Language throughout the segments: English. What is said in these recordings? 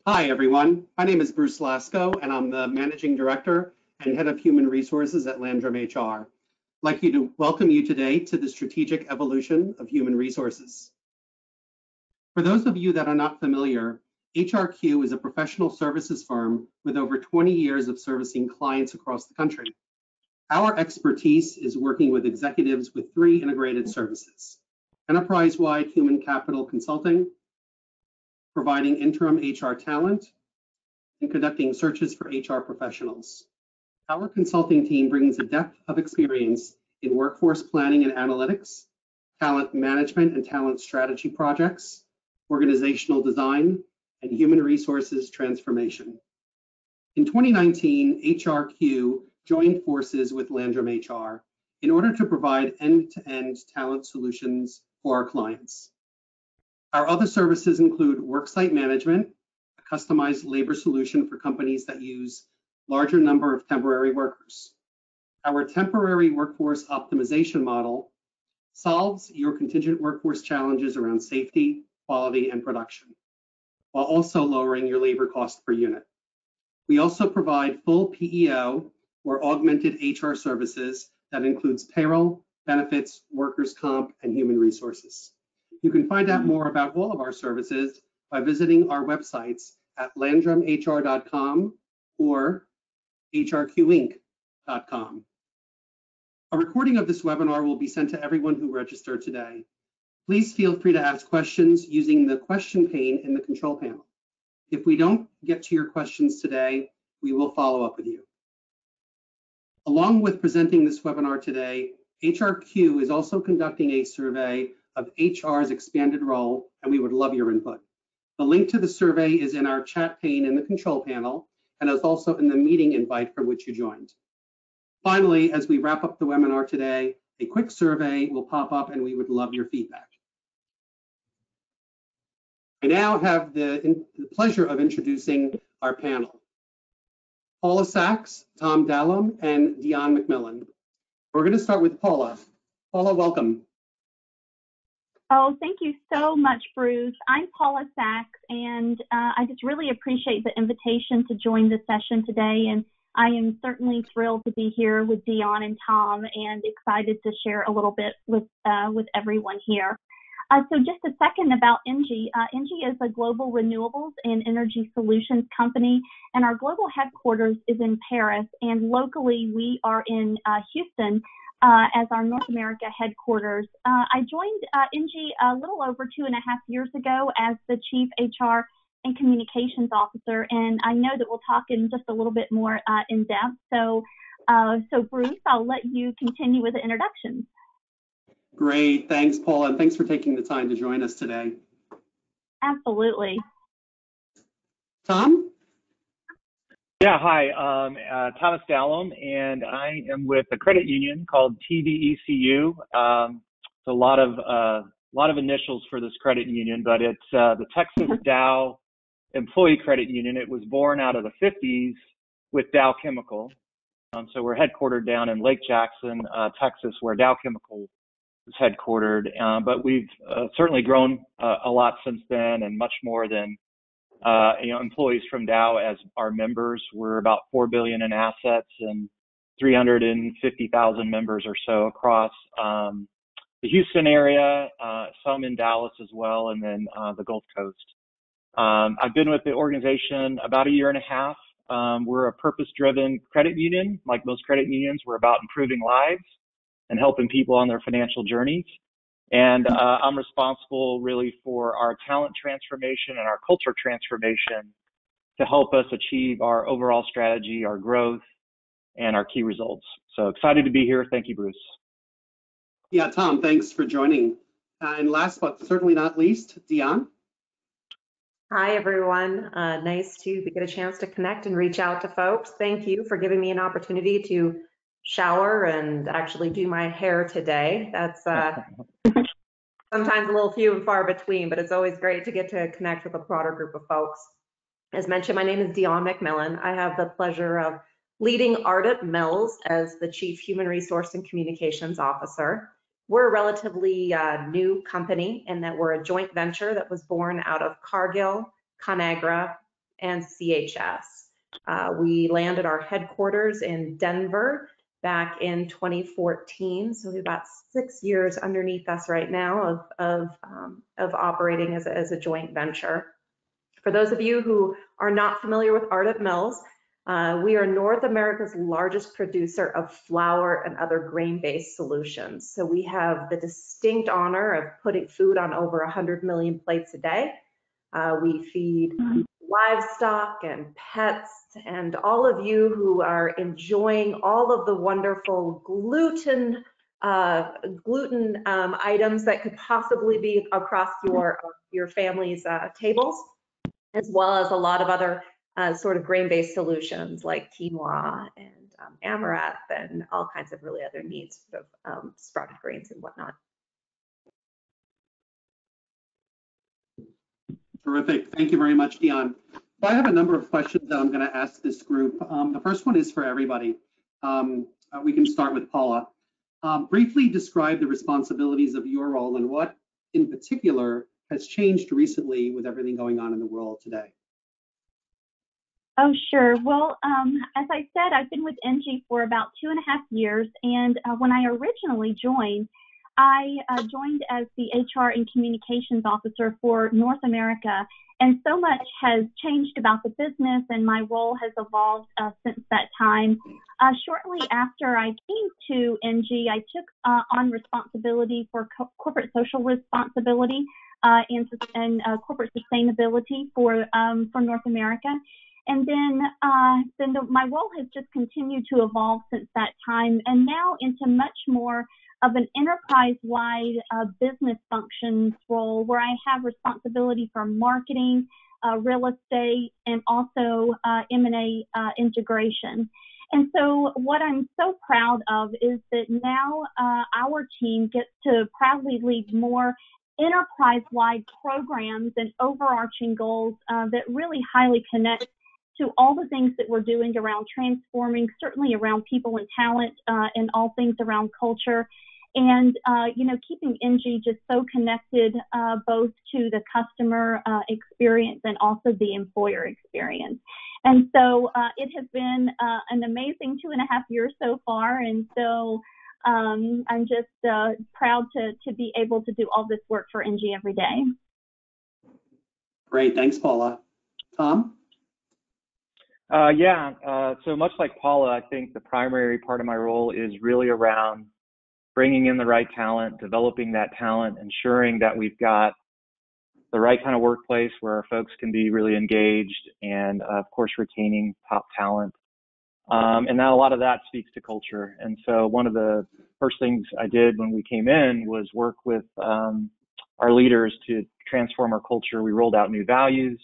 Hi, everyone. My name is Bruce Lasco, and I'm the Managing Director and Head of Human Resources at Landrum HR. I'd like to welcome you today to the strategic evolution of human resources. For those of you that are not familiar, HRQ is a professional services firm with over 20 years of servicing clients across the country. Our expertise is working with executives with three integrated services: Enterprisewide human capital consulting, providing interim HR talent, and conducting searches for HR professionals. Our consulting team brings a depth of experience in workforce planning and analytics, talent management and talent strategy projects, organizational design, and human resources transformation. In 2019, HRQ joined forces with Landrum HR in order to provide end-to-end talent solutions for our clients. Our other services include worksite management, a customized labor solution for companies that use larger number of temporary workers. Our temporary workforce optimization model solves your contingent workforce challenges around safety, quality, and production, while also lowering your labor cost per unit. We also provide full PEO or augmented HR services that includes payroll, benefits, workers' comp, and human resources. You can find out more about all of our services by visiting our websites at landrumhr.com or hrqinc.com. A recording of this webinar will be sent to everyone who registered today. Please feel free to ask questions using the question pane in the control panel. If we don't get to your questions today, we will follow up with you. Along with presenting this webinar today, HRQ is also conducting a survey of HR's expanded role, and we would love your input. The link to the survey is in our chat pane in the control panel and is also in the meeting invite from which you joined. Finally, as we wrap up the webinar today, a quick survey will pop up and we would love your feedback. I now have the pleasure of introducing our panel: Paula Sax, Tom Dallum, and Dion McMillan. We're going to start with Paula. Paula, welcome. Oh, thank you so much, Bruce. I'm Paula Sax, and I just really appreciate the invitation to join the session today. And I am certainly thrilled to be here with Dion and Tom, and excited to share a little bit with everyone here. So just a second about ENGIE. ENGIE is a global renewables and energy solutions company, and our global headquarters is in Paris, and locally we are in Houston as our North America headquarters. I joined ENGIE a little over 2.5 years ago as the Chief HR and Communications Officer, and I know that we'll talk in just a little bit more in depth. So Bruce, I'll let you continue with the introductions. Great, thanks, Paula, and thanks for taking the time to join us today. Absolutely. Tom? Yeah, hi, Thomas Dallum, and I am with a credit union called TVECU. It's a lot of initials for this credit union, but it's the Texas Dow Employee Credit Union. It was born out of the 50s with Dow Chemical. So we're headquartered down in Lake Jackson, Texas, where Dow Chemical is headquartered. But we've certainly grown a lot since then, and much more than employees from Dow as our members. We're about $4 billion in assets and 350,000 members or so across the Houston area, some in Dallas as well, and then the Gulf Coast. I've been with the organization about 1.5 years. We're a purpose-driven credit union. Like most credit unions, we're about improving lives and helping people on their financial journeys. And I'm responsible really for our talent transformation and our culture transformation to help us achieve our overall strategy, our growth, and our key results. So excited to be here. Thank you, Bruce. Yeah, Tom, thanks for joining. And last but certainly not least, Dion. Hi, everyone. Nice to get a chance to connect and reach out to folks. Thank you for giving me an opportunity to shower and actually do my hair today. That's sometimes a little few and far between, but it's always great to get to connect with a broader group of folks. As mentioned, my name is Dion McMillan. I have the pleasure of leading Ardent Mills as the Chief Human Resource and Communications Officer. We're a relatively new company in that we're a joint venture that was born out of Cargill, ConAgra, and CHS. We landed our headquarters in Denver back in 2014, so we've about 6 years underneath us right now of operating as a joint venture. For those of you who are not familiar with Ardent Mills, we are North America's largest producer of flour and other grain-based solutions. So we have the distinct honor of putting food on over 100 million plates a day. We feed livestock and pets, and all of you who are enjoying all of the wonderful gluten items that could possibly be across your family's tables, as well as a lot of other sort of grain-based solutions like quinoa and amaranth and all kinds of really other neat sort of sprouted grains and whatnot. Terrific. Thank you very much, Dion. So I have a number of questions that I'm going to ask this group. The first one is for everybody. We can start with Paula. Briefly describe the responsibilities of your role and what in particular has changed recently with everything going on in the world today. Oh, sure. Well, as I said, I've been with NG for about 2.5 years. And when I originally joined, I joined as the HR and Communications Officer for North America. And so much has changed about the business, and my role has evolved since that time. Shortly after I came to NG, I took on responsibility for corporate social responsibility and corporate sustainability for North America. And then my role has just continued to evolve since that time, and now into much more of an enterprise-wide business functions role, where I have responsibility for marketing, real estate, and also M&A integration. And so what I'm so proud of is that now our team gets to proudly lead more enterprise-wide programs and overarching goals that really highly connect to all the things that we're doing around transforming, certainly around people and talent, and all things around culture. And, keeping NG just so connected both to the customer experience and also the employer experience. And so it has been an amazing 2.5 years so far. And so I'm just proud to be able to do all this work for NG every day. Great. Thanks, Paula. Tom? So much like Paula, I think the primary part of my role is really around bringing in the right talent, developing that talent, ensuring that we've got the right kind of workplace where our folks can be really engaged, and of course retaining top talent. And now a lot of that speaks to culture. And so one of the first things I did when we came in was work with our leaders to transform our culture. We rolled out new values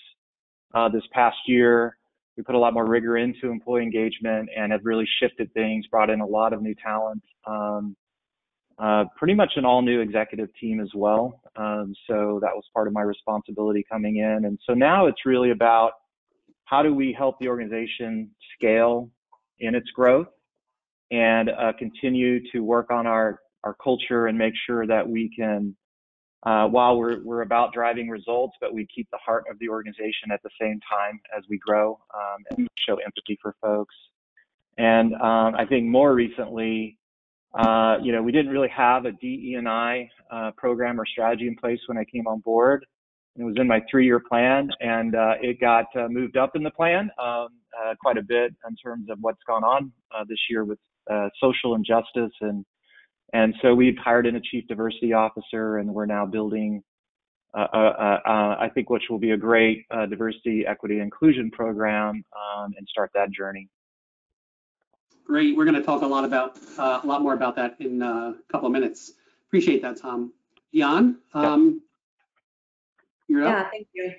this past year. We put a lot more rigor into employee engagement and have really shifted things, brought in a lot of new talent, pretty much an all new executive team as well. So that was part of my responsibility coming in. And so now it's really about how do we help the organization scale in its growth and continue to work on our culture and make sure that we can, while we're about driving results, but we keep the heart of the organization at the same time as we grow and show empathy for folks. And I think more recently, we didn't really have a DE&I program or strategy in place when I came on board. It was in my 3-year plan, and it got moved up in the plan quite a bit in terms of what's gone on this year with social injustice. And so we've hired in a chief diversity officer, and we're now building, I think, which will be a great diversity, equity, inclusion program, and start that journey. Great. We're going to talk a lot more about that in a couple of minutes. Appreciate that, Tom. Dion, you're up. Yeah, thank you.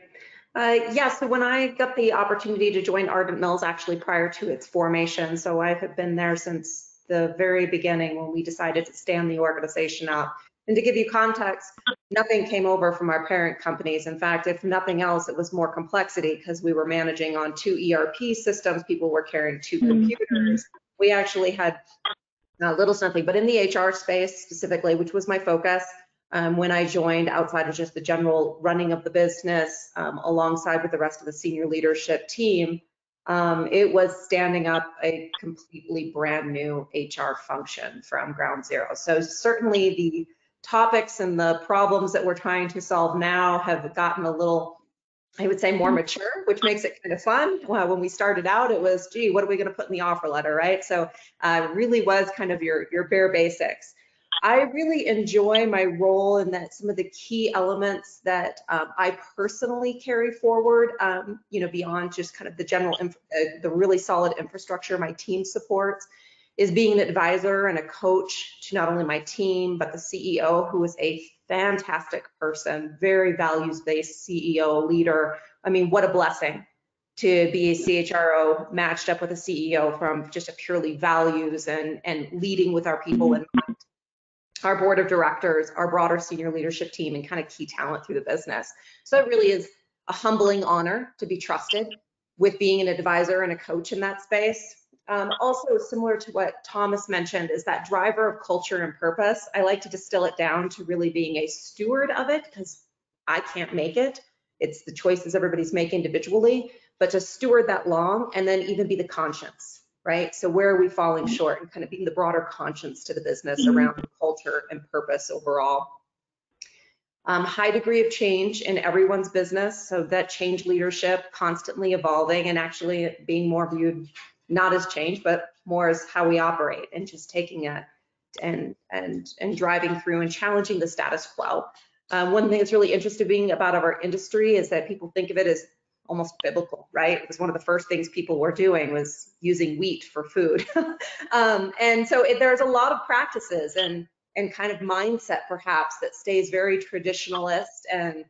So when I got the opportunity to join Ardent Mills, actually prior to its formation, so I have been there since the very beginning when we decided to stand the organization up. And to give you context, nothing came over from our parent companies. In fact, if nothing else, it was more complexity because we were managing on 2 ERP systems. People were carrying 2 computers. We actually had little to nothing, but in the HR space specifically, which was my focus, when I joined, outside of just the general running of the business, alongside with the rest of the senior leadership team, it was standing up a completely brand new HR function from ground zero. So certainly the topics and the problems that we're trying to solve now have gotten a little, I would say, more mature, which makes it kind of fun. Well, when we started out, it was, gee, what are we going to put in the offer letter, right? So really was kind of your bare basics. I really enjoy my role in that some of the key elements that I personally carry forward, beyond just kind of the general, the really solid infrastructure my team supports, is being an advisor and a coach to not only my team, but the CEO, who is a fantastic person, very values-based CEO leader. I mean, what a blessing to be a CHRO matched up with a CEO from just a purely values and leading with our people in mind. Our board of directors, our broader senior leadership team, and kind of key talent through the business. So it really is a humbling honor to be trusted with being an advisor and a coach in that space. Also, similar to what Thomas mentioned, is that driver of culture and purpose. I like to distill it down to really being a steward of it, because I can't make it. It's the choices everybody's making individually, but to steward that long and then even be the conscience. Right? So where are we falling short, and kind of being the broader conscience to the business around culture and purpose overall. High degree of change in everyone's business. So that change leadership, constantly evolving and actually being more viewed not as change, but more as how we operate, and just taking it and driving through and challenging the status quo. One thing that's really interesting about our industry is that people think of it as almost biblical, right? It was one of the first things people were doing, was using wheat for food. And so there's a lot of practices and kind of mindset perhaps that stays very traditionalist, and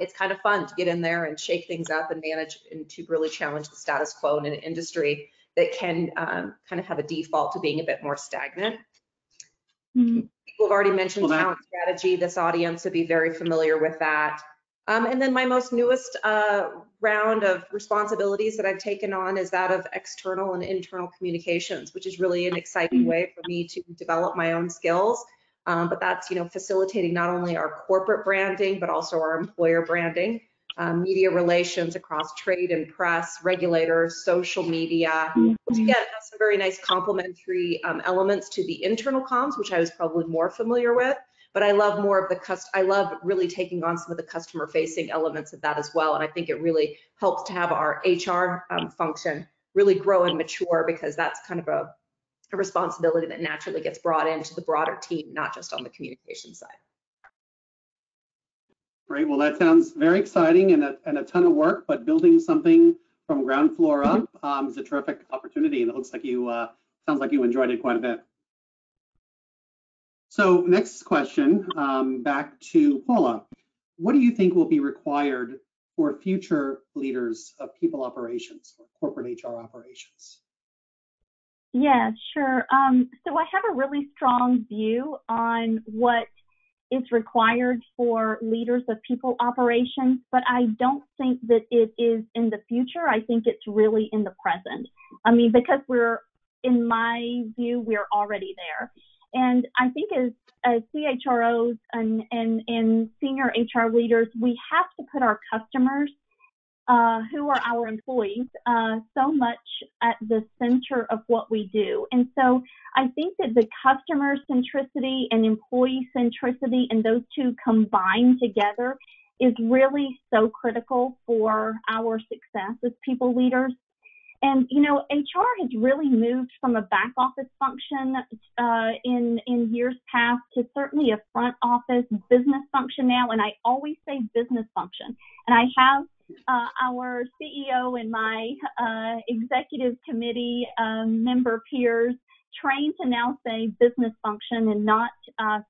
it's kind of fun to get in there and shake things up and manage and to really challenge the status quo in an industry that can kind of have a default to being a bit more stagnant. People have already mentioned talent strategy. This audience would be very familiar with that. And then my most newest round of responsibilities that I've taken on is that of external and internal communications, which is really an exciting way for me to develop my own skills. But that's, facilitating not only our corporate branding, but also our employer branding, media relations across trade and press, regulators, social media, which again has some very nice complementary elements to the internal comms, which I was probably more familiar with. But I love more of I love really taking on some of the customer facing elements of that as well. And I think it really helps to have our HR function really grow and mature, because that's kind of a responsibility that naturally gets brought into the broader team, not just on the communication side. Great. Well, that sounds very exciting and a ton of work, but building something from ground floor up is a terrific opportunity. And it looks like sounds like you enjoyed it quite a bit. So next question, back to Paula. What do you think will be required for future leaders of people operations or corporate HR operations? Yeah, sure. So I have a really strong view on what is required for leaders of people operations, but I don't think that it is in the future. I think it's really in the present. I mean, because in my view, we're already there. And I think as CHROs and senior HR leaders, we have to put our customers, who are our employees, so much at the center of what we do. And so I think that the customer centricity and employee centricity, and those two combined together, is really so critical for our success as people leaders. And, HR has really moved from a back office function in years past to certainly a front office business function now. And I always say business function. And I have our CEO and my executive committee member peers trained to now say business function and not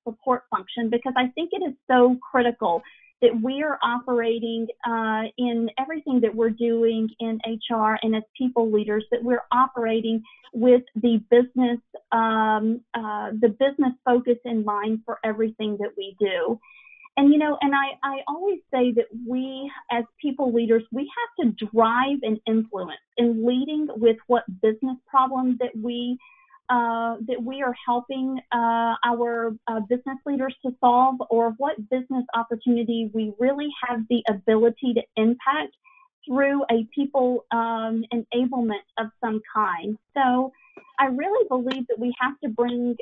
support function, because I think it is so critical that we are operating in everything that we're doing in HR and as people leaders, that we're operating with the business focus in mind for everything that we do. And, I always say that we as people leaders, we have to drive and influence in leading with what business problem that we that we are helping our business leaders to solve, or what business opportunity we really have the ability to impact through a people enablement of some kind. So I really believe that we have to bring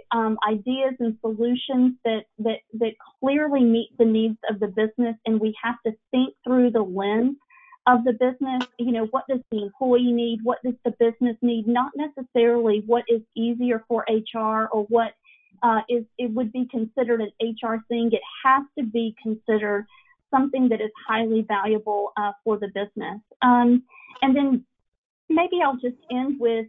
ideas and solutions that clearly meet the needs of the business, and we have to think through the lens of the business. You know, what does the employee need? What does the business need? Not necessarily what is easier for HR or what it would be considered an HR thing. It has to be considered something that is highly valuable for the business. And then maybe I'll just end with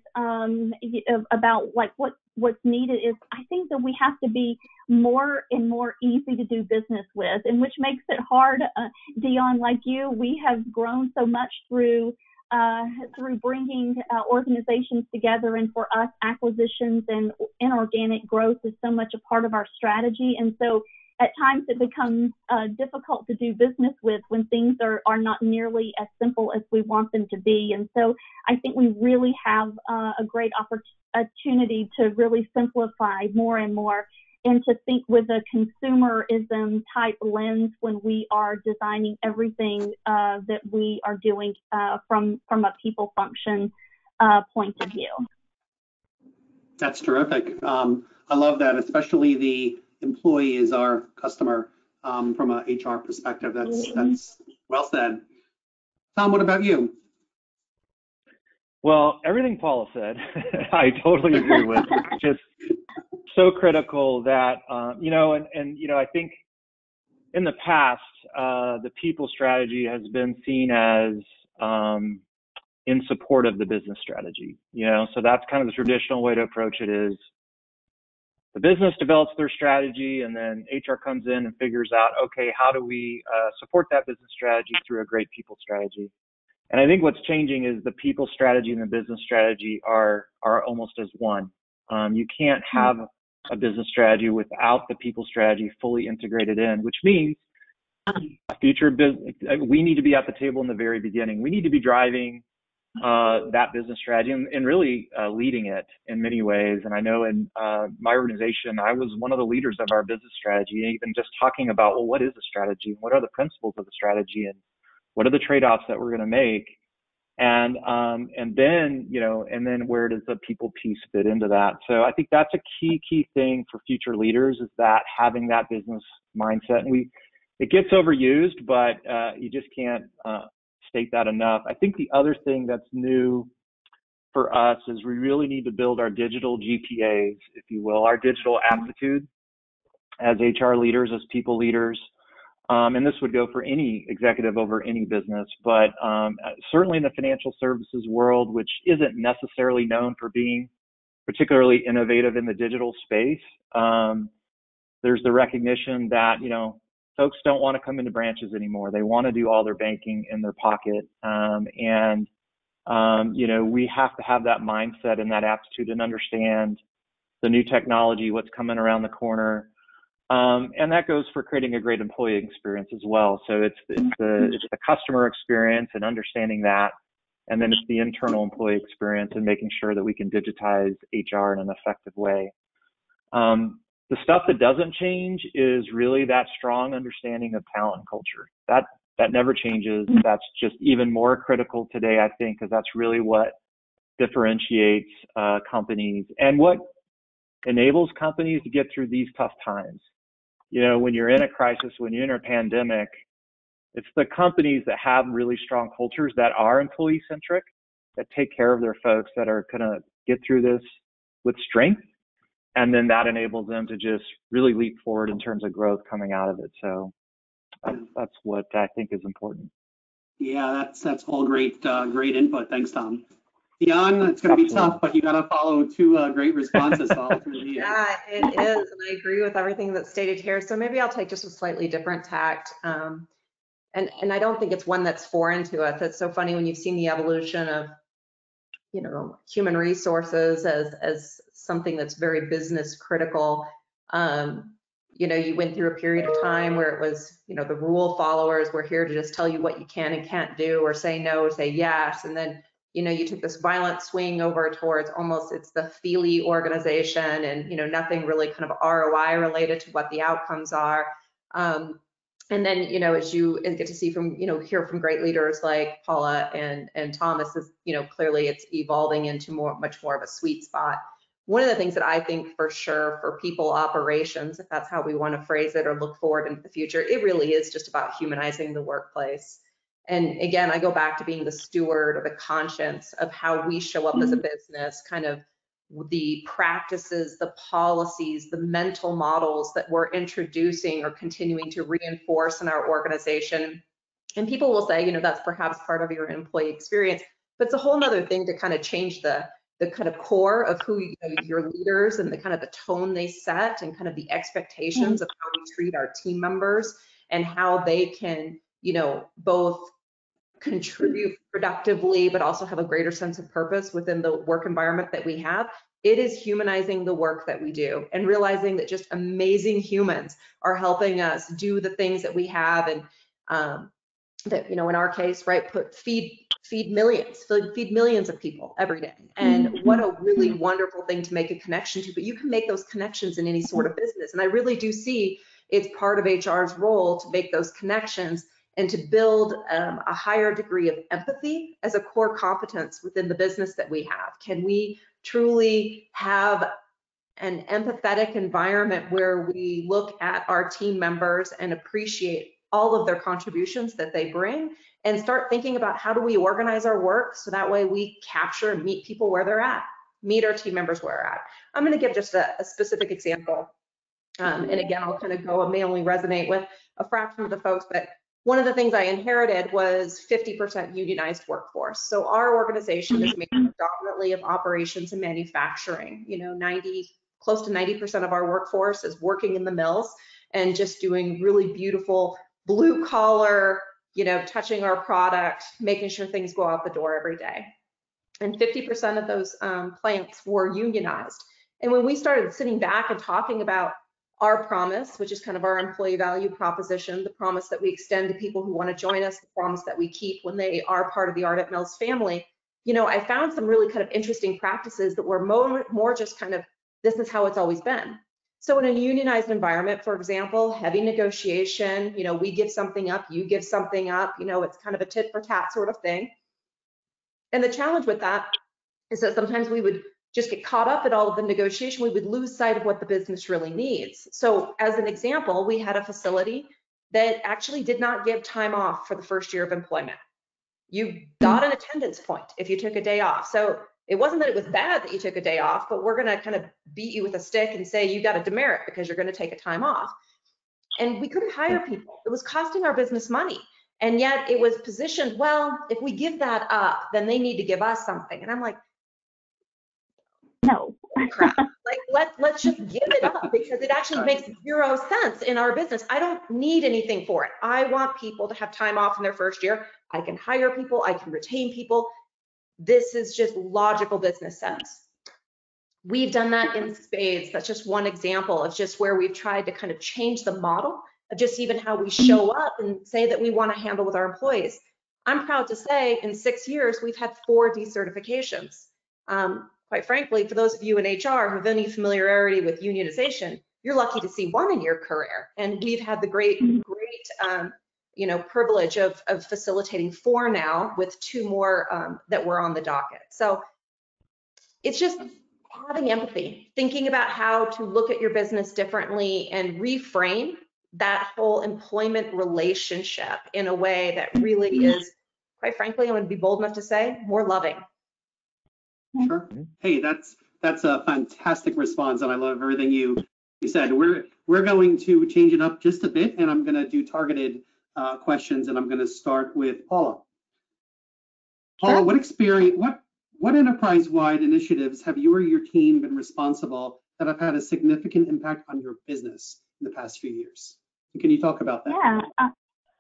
about like what's needed is, I think that we have to be more and more easy to do business with, and which makes it hard. Deon, like you, we have grown so much through bringing organizations together, and for us, acquisitions and inorganic growth is so much a part of our strategy. And so at times it becomes difficult to do business with when things are not nearly as simple as we want them to be. And so I think we really have a great opportunity to really simplify more and more, and to think with a consumerism type lens when we are designing everything that we are doing from a people function point of view. That's terrific. I love that, especially the employee is our customer from a HR perspective. That's well said. Tom, what about you? Well, everything Paula said, I totally agree with. It's just so critical that, I think in the past, the people strategy has been seen as in support of the business strategy, so that's kind of the traditional way to approach it is the business develops their strategy, and then HR comes in and figures out, okay, how do we support that business strategy through a great people strategy? And I think what's changing is the people strategy and the business strategy are almost as one. You can't have a business strategy without the people strategy fully integrated in, which means future business, we need to be at the table in the very beginning. We need to be driving that business strategy and really leading it in many ways. And I know in my organization, I was one of the leaders of our business strategy, even just talking about, well, what is a strategy? What are the principles of the strategy? And what are the trade-offs that we're going to make? And then where does the people piece fit into that? So I think that's a key thing for future leaders, is that having that business mindset. And it gets overused, but you just can't state that enough. I think the other thing that's new for us is we really need to build our digital GPAs, if you will, our digital aptitude as HR leaders, as people leaders. And this would go for any executive over any business, but certainly in the financial services world, which isn't necessarily known for being particularly innovative in the digital space, there's the recognition that, folks don't want to come into branches anymore. They want to do all their banking in their pocket. We have to have that mindset and that aptitude and understand the new technology, what's coming around the corner. And that goes for creating a great employee experience as well. So it's the customer experience and understanding that, and then it's the internal employee experience and making sure that we can digitize HR in an effective way. The stuff that doesn't change is really that strong understanding of talent and culture. That never changes. That's just even more critical today, I think, because that's really what differentiates companies and what enables companies to get through these tough times. When you're in a crisis, when you're in a pandemic, it's the companies that have really strong cultures that are employee-centric, that take care of their folks, that are going to get through this with strength. And then that enables them to just really leap forward in terms of growth coming out of it. So that's what I think is important. Yeah, that's all great input. Thanks, Tom. Dion, it's going to be tough, but you got to follow two great responses. Yeah, it is. And I agree with everything that's stated here. So maybe I'll take just a slightly different tact. And I don't think it's one that's foreign to us. It's so funny when you've seen the evolution of, human resources as something that's very business critical. You went through a period of time where it was, the rule followers were here to just tell you what you can and can't do, or say no, or say yes. And then you took this violent swing over towards almost it's the Feely organization and, nothing really kind of ROI related to what the outcomes are. And then, as you get to see from, hear from great leaders like Paula and Thomas, is, clearly it's evolving into much more of a sweet spot. One of the things that I think for sure for people operations, if that's how we want to phrase it or look forward into the future, it really is just about humanizing the workplace. And again, I go back to being the steward or the conscience of how we show up as a business, kind of the practices, the policies, the mental models that we're introducing or continuing to reinforce in our organization. And people will say, that's perhaps part of your employee experience, but it's a whole nother thing to kind of change the kind of core of who your leaders and the kind of the tone they set and kind of the expectations of how we treat our team members and how they can, both contribute productively, but also have a greater sense of purpose within the work environment that we have. It is humanizing the work that we do and realizing that just amazing humans are helping us do the things that we have and that, in our case, right, feed millions of people every day. And what a really wonderful thing to make a connection to, but you can make those connections in any sort of business. And I really do see it's part of HR's role to make those connections and to build a higher degree of empathy as a core competence within the business that we have. Can we truly have an empathetic environment where we look at our team members and appreciate all of their contributions that they bring and start thinking about how do we organize our work so that way we capture and meet people where they're at, meet our team members where they're at. I'm going to give just a specific example. And again, I'll kind of go, it may only resonate with a fraction of the folks, but one of the things I inherited was 50% unionized workforce. So our organization is made predominantly of operations and manufacturing. Close to 90% of our workforce is working in the mills and just doing really beautiful blue collar, touching our product, making sure things go out the door every day. And 50% of those plants were unionized. And when we started sitting back and talking about our promise, which is kind of our employee value proposition, the promise that we extend to people who want to join us, the promise that we keep when they are part of the Ardent Mills family, I found some really kind of interesting practices that were more just kind of, this is how it's always been. So in a unionized environment, for example, heavy negotiation, we give something up, you give something up, it's kind of a tit for tat sort of thing. And the challenge with that is that sometimes we would just get caught up in all of the negotiation, we would lose sight of what the business really needs. So as an example, we had a facility that actually did not give time off for the first year of employment. You got an attendance point if you took a day off. So it wasn't that it was bad that you took a day off, but we're gonna kind of beat you with a stick and say you got a demerit because you're gonna take a time off. And we couldn't hire people. It was costing our business money. And yet it was positioned, well, if we give that up, then they need to give us something. And I'm like, no. Crap. Like let's just give it up because it actually makes zero sense in our business. I don't need anything for it. I want people to have time off in their first year. I can hire people, I can retain people. This is just logical business sense. We've done that in spades. That's just one example of just where we've tried to kind of change the model of just even how we show up and say that we want to handle with our employees. I'm proud to say in 6 years, we've had 4 decertifications. Quite frankly, for those of you in HR who have any familiarity with unionization, you're lucky to see 1 in your career. And we've had the great privilege of facilitating 4 now with 2 more that were on the docket. So it's just having empathy, thinking about how to look at your business differently and reframe that whole employment relationship in a way that really is, quite frankly, I'm going to be bold enough to say, more loving. Sure. Hey, that's a fantastic response, and I love everything you said. We're going to change it up just a bit, and I'm going to do targeted questions, and I'm going to start with Paula. Paula, what enterprise-wide initiatives have you or your team been responsible that have had a significant impact on your business in the past few years? Can you talk about that?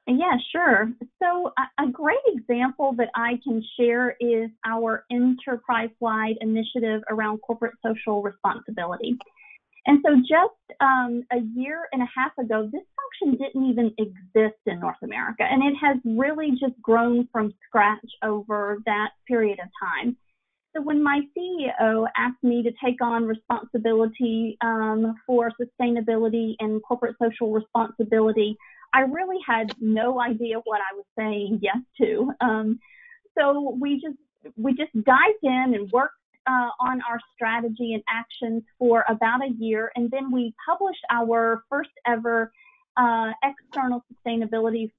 Yeah, sure. So a great example that I can share is our enterprise-wide initiative around corporate social responsibility. And so just a year and a half ago, this function didn't even exist in North America, and it has really just grown from scratch over that period of time. So when my CEO asked me to take on responsibility for sustainability and corporate social responsibility, I really had no idea what I was saying yes to. So we just dived in and worked on our strategy and actions for about a year, and then we published our first ever external sustainability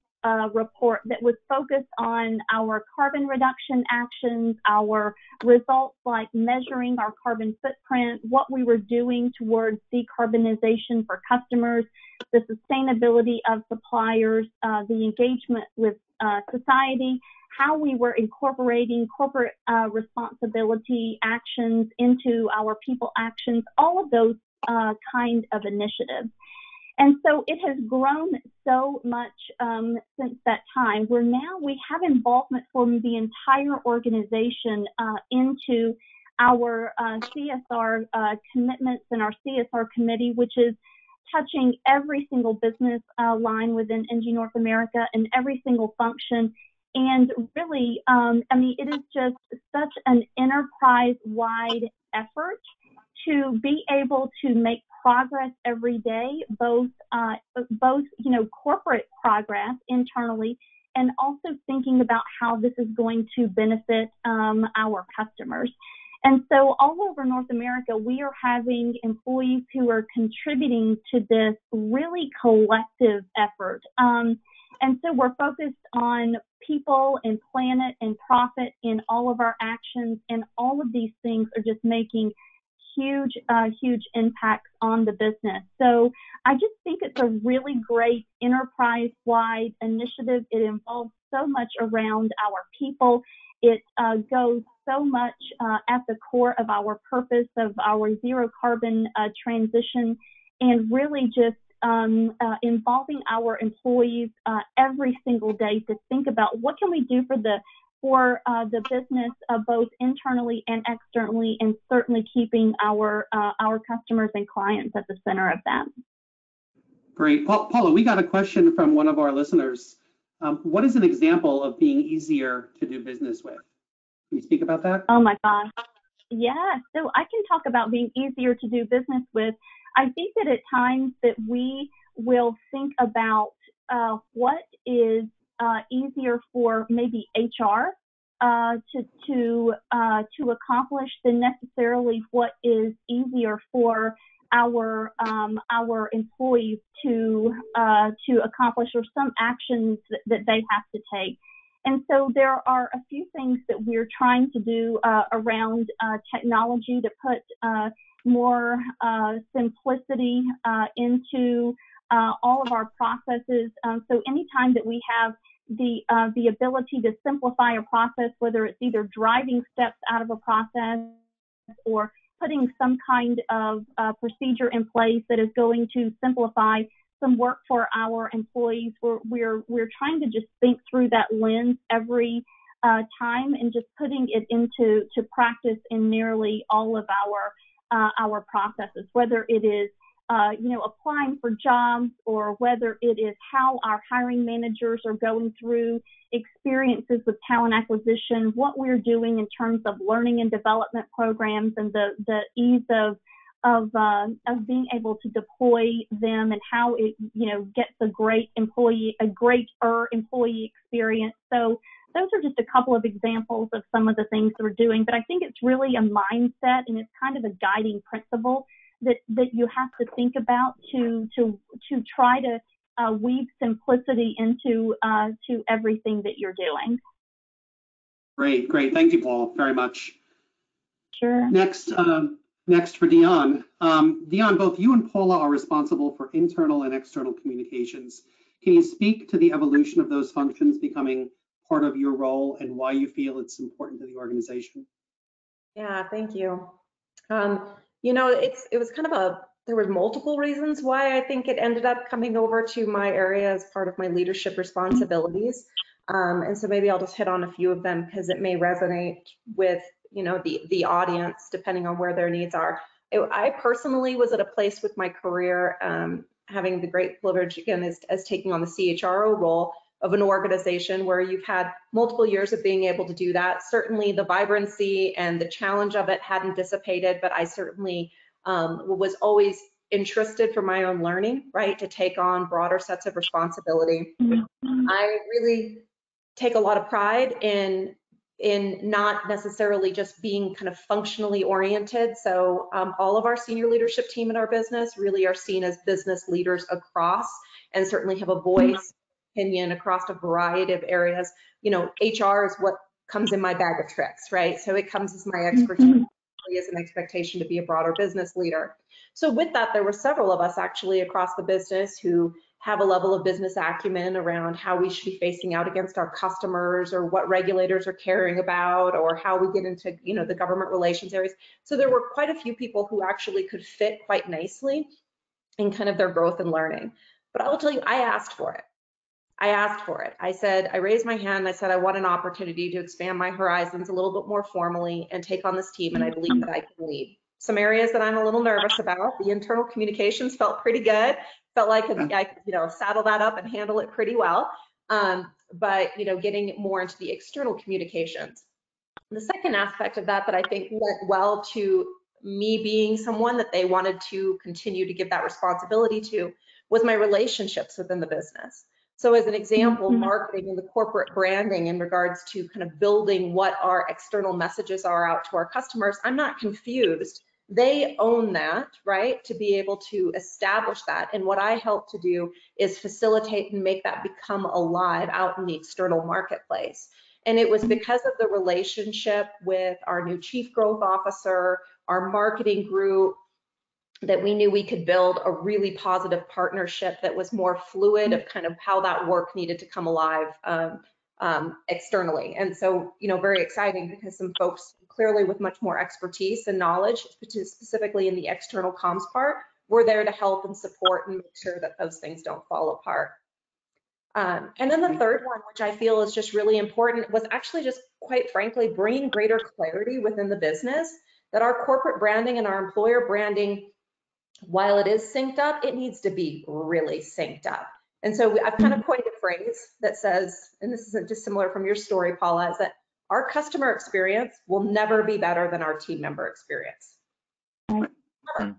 report that was focused on our carbon reduction actions, our results like measuring our carbon footprint, what we were doing towards decarbonization for customers, the sustainability of suppliers, the engagement with society, how we were incorporating corporate responsibility actions into our people actions, all of those kind of initiatives. And so it has grown so much since that time, where now we have involvement from the entire organization into our CSR commitments and our CSR committee, which is touching every single business line within ENGIE North America and every single function. And really, it is just such an enterprise-wide effort to be able to make progress every day, both corporate progress internally, and also thinking about how this is going to benefit our customers. And so all over North America, we are having employees who are contributing to this really collective effort. And so we're focused on people and planet and profit in all of our actions, and all of these things are just making huge impacts on the business. So I just think it's a really great enterprise-wide initiative. It involves so much around our people. It goes so much at the core of our purpose of our zero carbon transition, and really just involving our employees every single day to think about what can we do for the business, both internally and externally, and certainly keeping our customers and clients at the center of that. Great. Paula, we got a question from one of our listeners. What is an example of being easier to do business with? Can you speak about that? Oh my gosh. Yeah, so I can talk about being easier to do business with. I think that at times that we will think about what is easier for maybe HR to accomplish than necessarily what is easier for our employees to accomplish, or some actions that they have to take. And so there are a few things that we're trying to do around technology to put more simplicity into all of our processes. So anytime that we have the ability to simplify a process, whether it's either driving steps out of a process or putting some kind of procedure in place that is going to simplify some work for our employees, we're trying to just think through that lens every time, and just putting it into practice in nearly all of our processes, whether it is applying for jobs, or whether it is how our hiring managers are going through experiences with talent acquisition, what we're doing in terms of learning and development programs, and the ease of being able to deploy them, and how it gets a greater employee experience. So those are just a couple of examples of some of the things that we're doing. But I think it's really a mindset, and it's kind of a guiding principle that you have to think about to try to weave simplicity into to everything that you're doing. Great. Thank you, Paul, very much. Sure. Next for Dion. Dion, both you and Paula are responsible for internal and external communications. Can you speak to the evolution of those functions becoming part of your role, and why you feel it's important to the organization? Yeah, thank you. It was kind of there were multiple reasons why I think it ended up coming over to my area as part of my leadership responsibilities. And so maybe I'll just hit on a few of them, because it may resonate with the audience depending on where their needs are. I personally was at a place with my career, having the great privilege again as taking on the CHRO role of an organization where you've had multiple years of being able to do that. Certainly the vibrancy and the challenge of it hadn't dissipated, but I certainly was always interested for my own learning, right, to take on broader sets of responsibility. I really take a lot of pride in not necessarily just being kind of functionally oriented. So all of our senior leadership team in our business really are seen as business leaders across, and certainly have a voice, opinion across a variety of areas. You know, HR is what comes in my bag of tricks, right? So it comes as my expertise, as an expectation to be a broader business leader. So with that, there were several of us actually across the business who have a level of business acumen around how we should be facing out against our customers, or what regulators are caring about, or how we get into, you know, the government relations areas. So there were quite a few people who actually could fit quite nicely in kind of their growth and learning. But I will tell you, I asked for it. I said, I raised my hand, I said, I want an opportunity to expand my horizons a little bit more formally and take on this team, and I believe that I can lead. Some areas that I'm a little nervous about, the internal communications felt pretty good. Felt like I could, you know, saddle that up and handle it pretty well. But, you know, getting more into the external communications. The second aspect of that I think went well to me being someone that they wanted to continue to give that responsibility to was my relationships within the business. So as an example, marketing and the corporate branding in regards to kind of building what our external messages are out to our customers, I'm not confused. They own that, right, to be able to establish that. And what I help to do is facilitate and make that become alive out in the external marketplace. And it was because of the relationship with our new chief growth officer, our marketing group, that we knew we could build a really positive partnership that was more fluid of kind of how that work needed to come alive externally. And so, you know, very exciting because some folks clearly with much more expertise and knowledge, specifically in the external comms part, were there to help and support and make sure that those things don't fall apart. And then the third one, which I feel is just really important, was actually just quite frankly bringing greater clarity within the business that our corporate branding and our employer branding, while it is synced up, it needs to be really synced up. And so I've kind of coined a phrase that says, and this isn't dissimilar from your story, Paula, is that our customer experience will never be better than our team member experience. Never.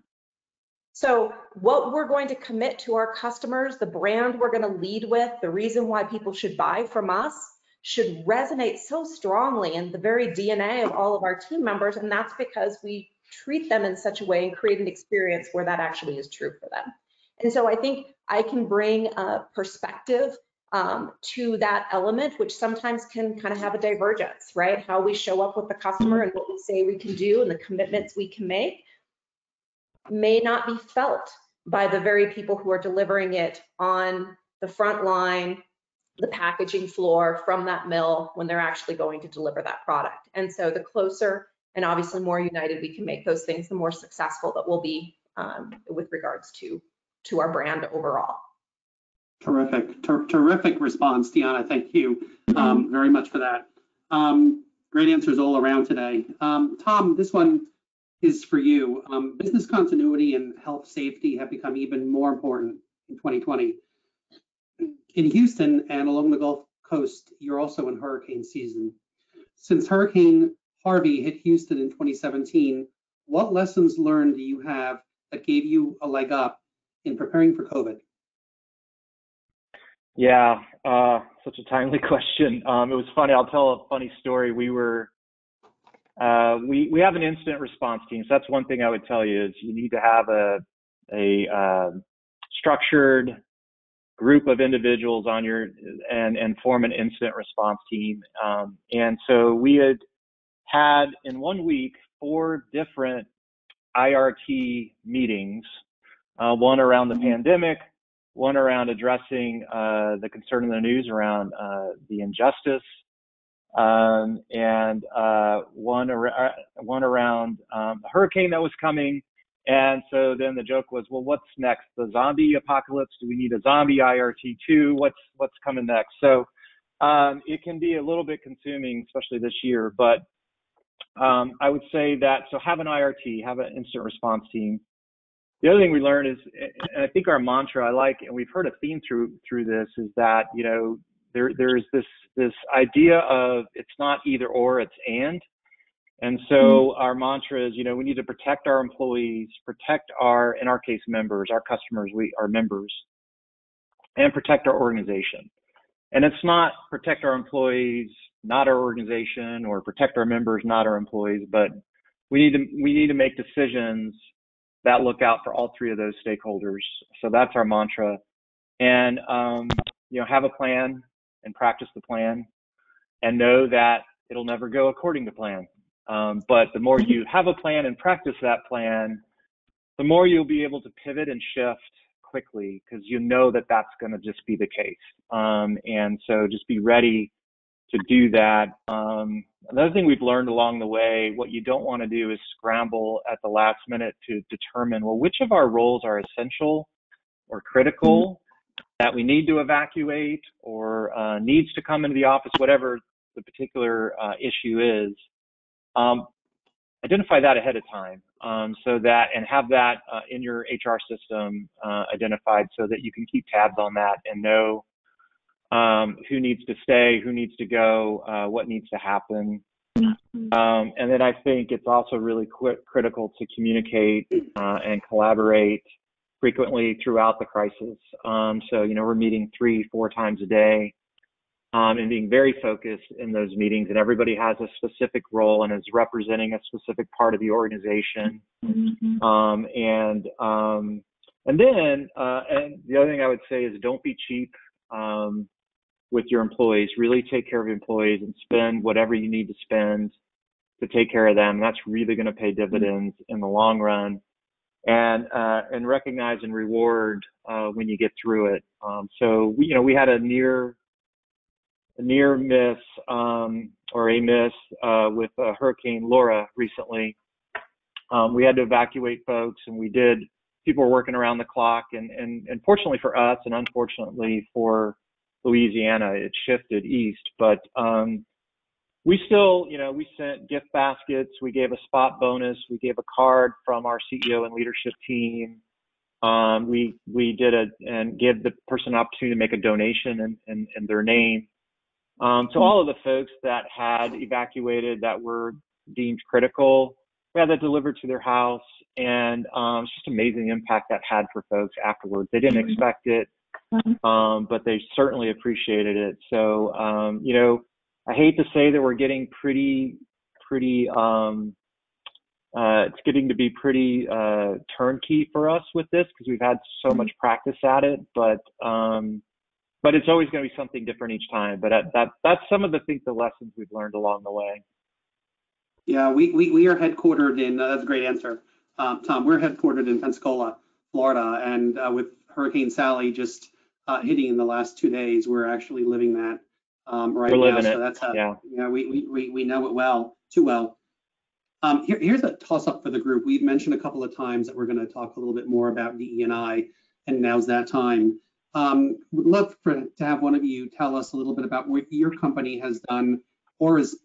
So what we're going to commit to our customers, the brand we're going to lead with, the reason why people should buy from us should resonate so strongly in the very DNA of all of our team members. And that's because we treat them in such a way and create an experience where that actually is true for them. And so I think I can bring a perspective to that element, which sometimes can kind of have a divergence, right? How we show up with the customer and what we say we can do and the commitments we can make may not be felt by the very people who are delivering it on the front line, the packaging floor from that mill when they're actually going to deliver that product. And so the closer and obviously more united we can make those things, the more successful that we'll be with regards to our brand overall. Terrific response, Deon. Thank you very much for that. Great answers all around today. Tom, this one is for you. Business continuity and health safety have become even more important in 2020. In Houston and along the Gulf Coast, you're also in hurricane season. Since Hurricane Harvey hit Houston in 2017, what lessons learned do you have that gave you a leg up in preparing for COVID? Yeah, such a timely question. It was funny. I'll tell a funny story. We have an incident response team. So that's one thing I would tell you is you need to have a structured group of individuals on your and form an incident response team. And so we had in 1 week 4 different IRT meetings, one around the pandemic, one around addressing the concern in the news around the injustice, and one around a hurricane that was coming. And so then the joke was, well, what's next? The zombie apocalypse? Do we need a zombie IRT too? What's coming next? So it can be a little bit consuming, especially this year. But I would say that, so have an IRT, have an instant response team. The other thing we learned is, and I think our mantra I like, and we've heard a theme through this, is that, you know, there's this idea of it's not either or, it's and. And so our mantra is, you know, we need to protect our employees, protect our, in our case, members, our customers, our members, and protect our organization. And it's not protect our employees, not our organization, or protect our members, not our employees, but we need to make decisions that look out for all three of those stakeholders. So that's our mantra. And, you know, have a plan and practice the plan and know that it'll never go according to plan. But the more you have a plan and practice that plan, the more you'll be able to pivot and shift quickly, because you know that that's going to just be the case. And so just be ready to do that. Another thing we've learned along the way, what you don't want to do is scramble at the last minute to determine, well, which of our roles are essential or critical that we need to evacuate or needs to come into the office, whatever the particular issue is. Identify that ahead of time, so that, and have that in your HR system identified so that you can keep tabs on that and know who needs to stay, who needs to go, what needs to happen. And then I think it's also really critical to communicate and collaborate frequently throughout the crisis. So, you know, we're meeting 3-4 times a day and being very focused in those meetings, and everybody has a specific role and is representing a specific part of the organization. And then the other thing I would say is don't be cheap with your employees. Really take care of your employees and spend whatever you need to spend to take care of them. That's really going to pay dividends in the long run. And recognize and reward when you get through it. So we had a near miss or a miss with Hurricane Laura recently. We had to evacuate folks, and we did. People were working around the clock, and fortunately for us, and unfortunately for Louisiana, it shifted east. But we still, we sent gift baskets. We gave a spot bonus. We gave a card from our CEO and leadership team. We did and gave the person an opportunity to make a donation in their name. So all of the folks that had evacuated that were deemed critical, we had that delivered to their house, and it's just amazing impact that had for folks afterwards. They didn't expect it, but they certainly appreciated it. So, I hate to say that we're getting it's getting to be pretty turnkey for us with this, because we've had so much practice at it, but it's always going to be something different each time. But that's some of the lessons we've learned along the way. Yeah, we are headquartered in, that's a great answer, Tom. We're headquartered in Pensacola, Florida, and with Hurricane Sally just hitting in the last 2 days, we're actually living that right we're now. Living so it. That's yeah. We know it too well. Here's a toss-up for the group. We've mentioned a couple of times that we're going to talk a little bit more about DE&I, and now's that time. Would love to have one of you tell us a little bit about what your company has done or is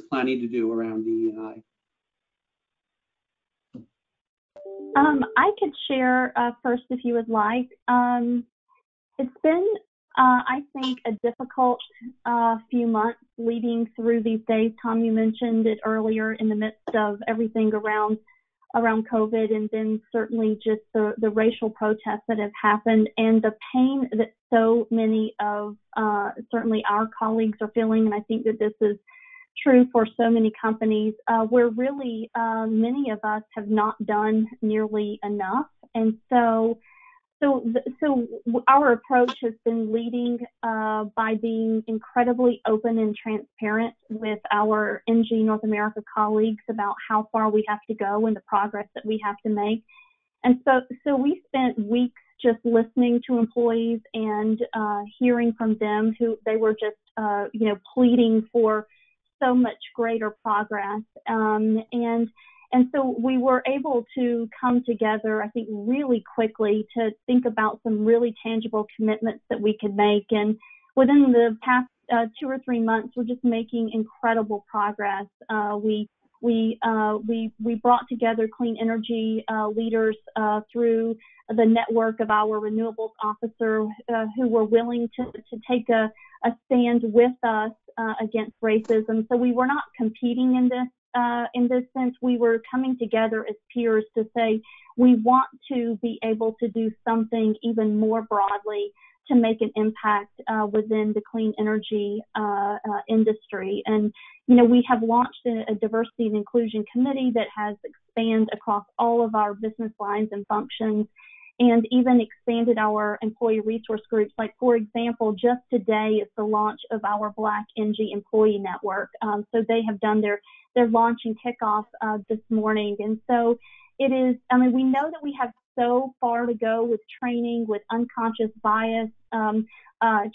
planning to do around DE&I. I could share first if you would like. It's been, I think, a difficult few months leading through these days. Tom, you mentioned it earlier, in the midst of everything around COVID, and then certainly just the racial protests that have happened, and the pain that so many of certainly our colleagues are feeling. And I think that this is true for so many companies, where really many of us have not done nearly enough. And so our approach has been leading by being incredibly open and transparent with our NG North America colleagues about how far we have to go and the progress that we have to make. And so we spent weeks just listening to employees and hearing from them who they were just pleading for so much greater progress. And so we were able to come together, I think, really quickly to think about some really tangible commitments that we could make. And within the past 2 or 3 months, we're just making incredible progress. We We brought together clean energy leaders through the network of our renewables officer who were willing to take a stand with us against racism. So we were not competing in this sense. We were coming together as peers to say we want to be able to do something even more broadly to make an impact within the clean energy industry. And, you know, we have launched a diversity and inclusion committee that has expanded across all of our business lines and functions, and even expanded our employee resource groups. Like, for example, just today is the launch of our Black NG Employee Network. So they have done their launch and kickoff this morning. And so it is, I mean, we know that we have so far to go with training, with unconscious bias,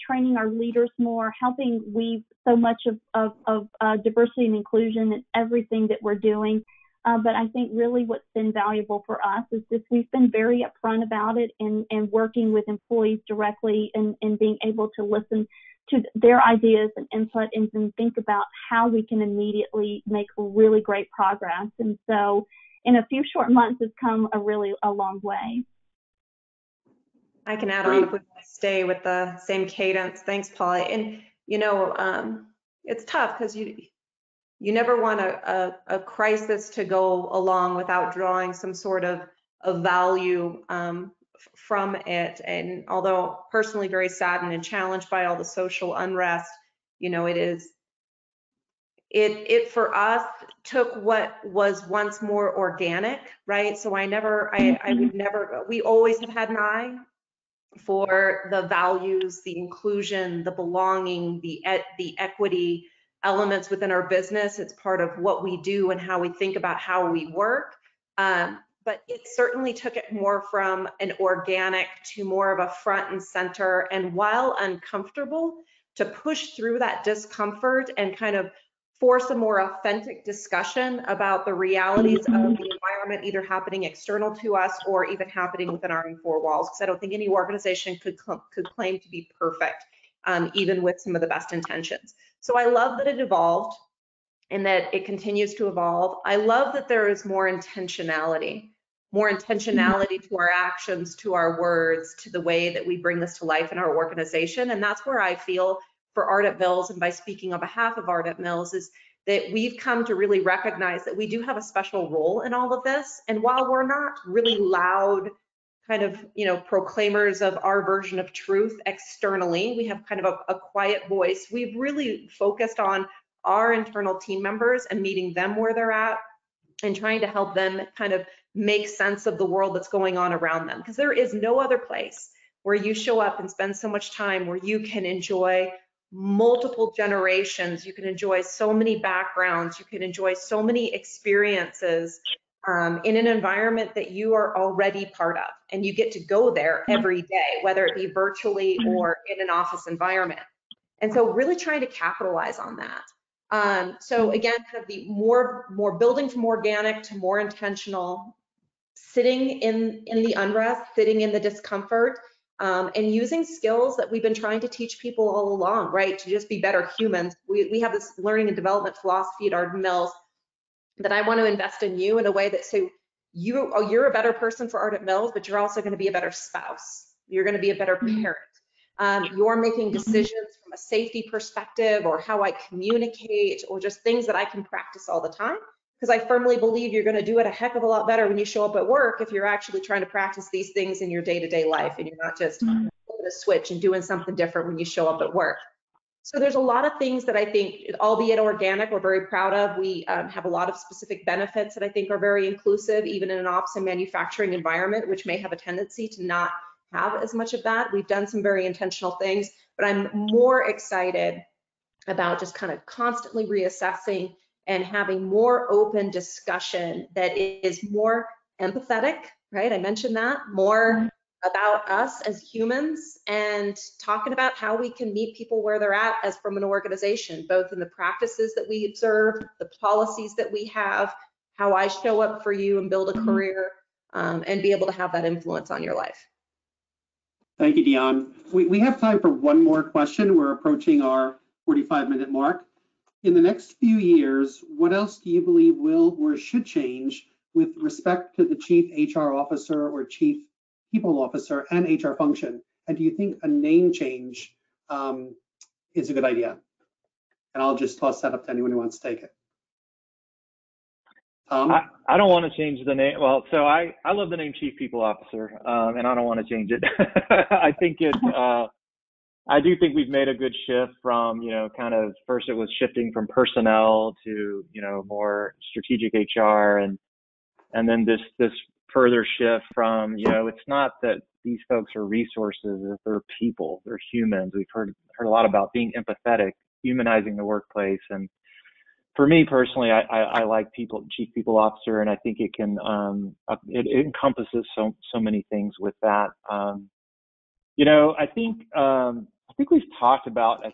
training our leaders more, helping weave so much of diversity and inclusion in everything that we're doing. But I think really what's been valuable for us is just we've been very upfront about it and working with employees directly and being able to listen to their ideas and input and then think about how we can immediately make really great progress. And so in a few short months, it's come a long way. I can add on if we stay with the same cadence. Thanks, Paula. And, you know, it's tough because you never want a crisis to go along without drawing some sort of value from it. And although personally very saddened and challenged by all the social unrest, you know, it for us took what was once more organic, right? So I would never, we always have had an eye for the values, the inclusion, the belonging, the equity elements within our business. It's part of what we do and how we think about how we work. But it certainly took it more from an organic to more of a front and center, and while uncomfortable, to push through that discomfort and kind of force a more authentic discussion about the realities of the environment, either happening external to us or even happening within our own four walls. Because I don't think any organization could claim to be perfect, even with some of the best intentions. So I love that it evolved and that it continues to evolve. I love that there is more intentionality to our actions, to our words, to the way that we bring this to life in our organization. And that's where I feel for Ardent Mills, and by speaking on behalf of Ardent Mills, is that we've come to really recognize that we do have a special role in all of this. And while we're not really loud kind of, you know, proclaimers of our version of truth externally, we have kind of a quiet voice. We've really focused on our internal team members and meeting them where they're at and trying to help them kind of make sense of the world that's going on around them. Because there is no other place where you show up and spend so much time where you can enjoy multiple generations, you can enjoy so many backgrounds, you can enjoy so many experiences in an environment that you are already part of, and you get to go there every day, whether it be virtually or in an office environment. And so really trying to capitalize on that. So again, kind of the more building from organic to more intentional, sitting in the unrest, sitting in the discomfort, and using skills that we've been trying to teach people all along, right? To just be better humans. We have this learning and development philosophy at Ardent Mills that I want to invest in you in a way that so you're a better person for Ardent Mills, but you're also going to be a better spouse. You're going to be a better parent. You're making decisions from a safety perspective, or how I communicate, or just things that I can practice all the time. Because I firmly believe you're going to do it a heck of a lot better when you show up at work if you're actually trying to practice these things in your day-to-day life, and you're not just flipping a switch and doing something different when you show up at work. So there's a lot of things that I think, albeit organic, we're very proud of. We have a lot of specific benefits that I think are very inclusive, even in an ops and manufacturing environment, which may have a tendency to not have as much of that. We've done some very intentional things, but I'm more excited about just kind of constantly reassessing and having more open discussion that is more empathetic, right? I mentioned that, more about us as humans, and talking about how we can meet people where they're at as from an organization, both in the practices that we observe, the policies that we have, how I show up for you and build a career, and be able to have that influence on your life. Thank you, Dion. We have time for one more question. We're approaching our 45-minute mark. in the next few years, what else do you believe will or should change with respect to the chief HR officer or chief people officer and HR function? And do you think a name change is a good idea? And I'll just toss that up to anyone who wants to take it. I don't want to change the name. Well, so I love the name Chief People Officer, and I don't want to change it. I think I do think we've made a good shift from, kind of first it was shifting from personnel to, more strategic HR, and then this further shift from, it's not that these folks are resources, they're people, they're humans. We've heard a lot about being empathetic, humanizing the workplace, and for me personally, I like Chief People Officer, and I think it can it encompasses so many things with that. I think we've talked about. I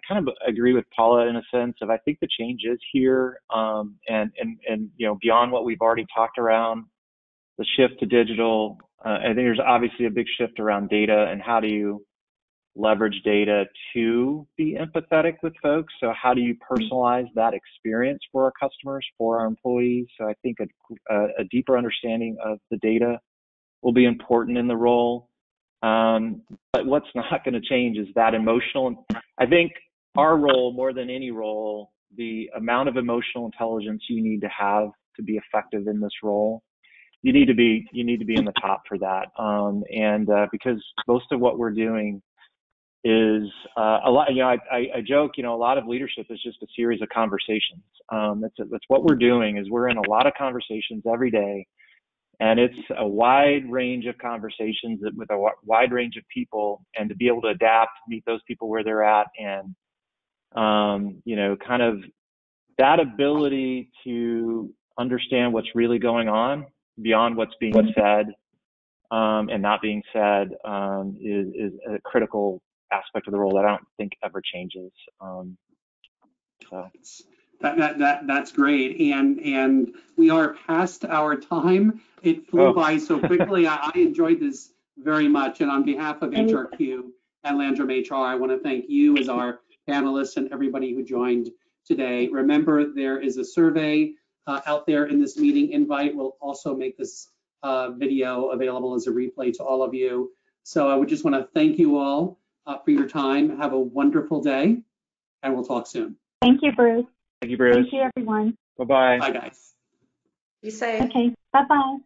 kind of agree with Paula in a sense of I think the change is here, and beyond what we've already talked around the shift to digital. I think there's obviously a big shift around data and how do you leverage data to be empathetic with folks. So how do you personalize that experience for our customers, for our employees? So I think a deeper understanding of the data will be important in the role. But what's not going to change is that emotional. I think our role, more than any role, the amount of emotional intelligence you need to have to be effective in this role, you need to be in the top for that. Because most of what we're doing is a lot. I joke. A lot of leadership is just a series of conversations. That's what we're doing. Is we're in a lot of conversations every day, and it's a wide range of conversations with a wide range of people. And to be able to adapt, meet those people where they're at, and kind of that ability to understand what's really going on beyond what's being said and not being said is a critical aspect of the role that I don't think ever changes. That's great, and we are past our time. It flew by so quickly. I enjoyed this very much, and on behalf of HRQ and Landrum HR, I want to thank you as our panelists and everybody who joined today. Remember, there is a survey out there in this meeting invite. We'll also make this video available as a replay to all of you. So I would just want to thank you all for your time. Have a wonderful day, and we'll talk soon. Thank you, Bruce. Thank you, Bruce. Thank you, everyone. Bye-bye. Bye, guys. Be safe. Okay, bye-bye.